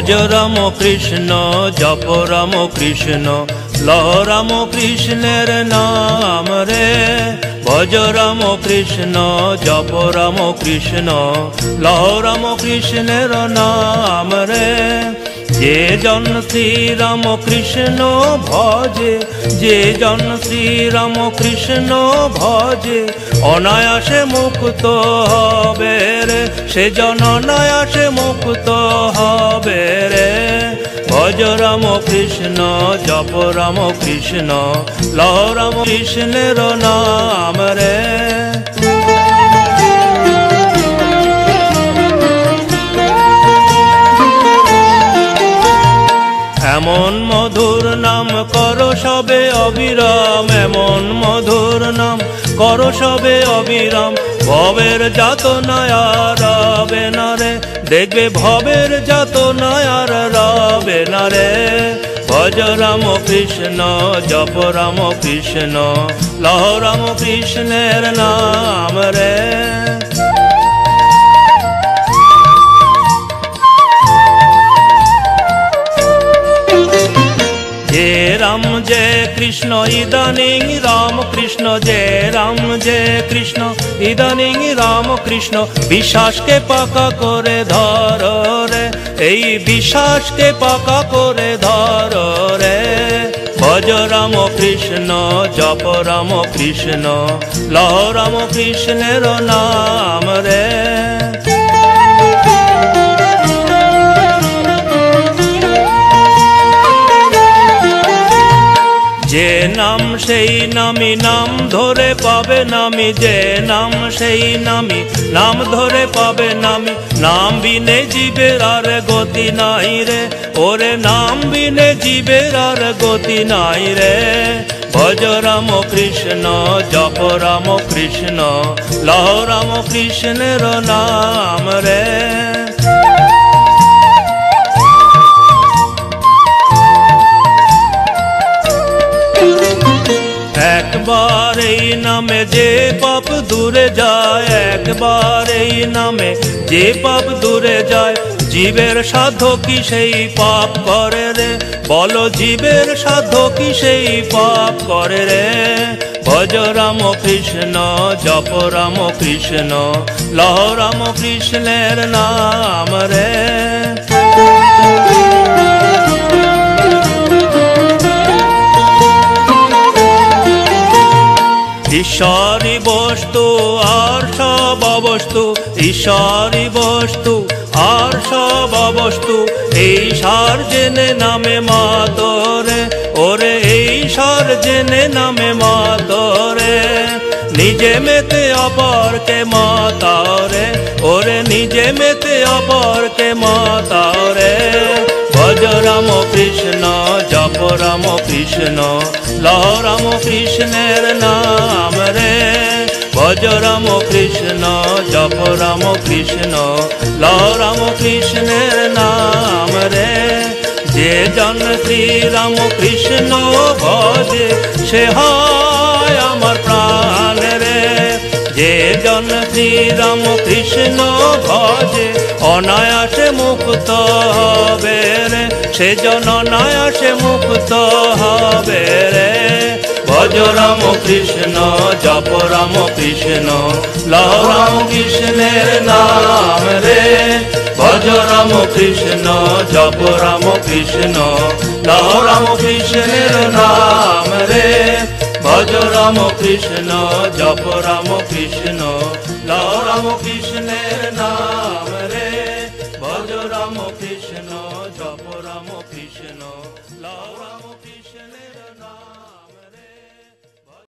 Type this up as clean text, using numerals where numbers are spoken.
ভজ রাম কৃষ্ণ জপ রাম কৃষ্ণ লহ রাম কৃষ্ণের নাম রে। ভজ রাম কৃষ্ণ জপ রাম কৃষ্ণ লহ রাম কৃষ্ণের নাম রে। যে জন শ্রী রাম কৃষ্ণ ভজে, যে জন শ্রী রাম কৃষ্ণ ভজে, অনায়াসে মুক্ত হবে রে, সে জন অনায়াসে মুক্ত হবে রে। ভজ রাম কৃষ্ণ জপ রাম কৃষ্ণ লহ রাম কৃষ্ণের নাম রে। এমন মধুর নাম করো সবে অবিরাম, এমন মধুর নাম করো সবে অবিরাম। ভবের যাতনা আর রবে না রে, দেখবে ভবের যাতনা আর রবে না রে। ভজ রাম কৃষ্ণ জপ রাম কৃষ্ণ লহ রাম কৃষ্ণের নাম রে। जय राम जय कृष्ण इदानीं राम कृष्ण, जय राम जय कृष्ण इदानीं राम कृष्ण। विश्वास के पाका करे धरो रे, এই বিশ্বাসকে পাকা করে ধরো রে। ভজ রাম কৃষ্ণ জপ রাম কৃষ্ণ লহ রাম কৃষ্ণের নাম রে। যে নাম সেই নামি নাম ধরে পাবে নামি, যে নাম সেই নামি নাম ধরে পাবে নামি। নাম বিনে জীবের আর গতি নাই রে, ওরে নাম বিনে জীবের আর গতি নাই রে। ভজ রাম কৃষ্ণ জপ রাম কৃষ্ণ লহ রাম কৃষ্ণের নাম রে। একবার এই নামে যে পাপ দূরে যায়, একবার এই নামে যে পাপ দূরে যায়। জীবের সাধ্য কি সেই পাপ করে রে, বলো জীবের সাধ্য কি সেই পাপ করে রে। ভজ রাম কৃষ্ণ জপ রাম কৃষ্ণ লহ রাম কৃষ্ণের নাম রে। ঈশ্বরী বস্তু আর সব অবস্তু, ঈশ্বরী বস্তু আর সব অবস্তু। এই সার জেনে নামে মাতরে, ওরে এই সার জেনে নামে মাতরে। নিজে মেতে অপরকে মাতারে, ওরে নিজে মেতে অপরকে মাতারে। ভজ রাম কৃষ্ণ জপ রাম কৃষ্ণ লহ রাম কৃষ্ণের নাম রে। ভজ রাম কৃষ্ণ জপ রাম কৃষ্ণ লহ রাম কৃষ্ণের নাম রে। যে জন শ্রী রাম কৃষ্ণ ভজে, সে হয় আমার প্রাণ রে। যে জন শ্রী রাম কৃষ্ণ ভজে, অনায়াসে মুক্ত হবে রে, সে জন অনায়াসে মুক্ত হবে রে। ভজ রাম কৃষ্ণ জপ রাম কৃষ্ণ লহ রাম কৃষ্ণের নাম রে। ভজ রাম কৃষ্ণ জপ রাম কৃষ্ণ লহ রাম কৃষ্ণের নাম রে। ভজ রাম কৃষ্ণ জপ রাম কৃষ্ণ লহ রাম কৃষ্ণের নাম।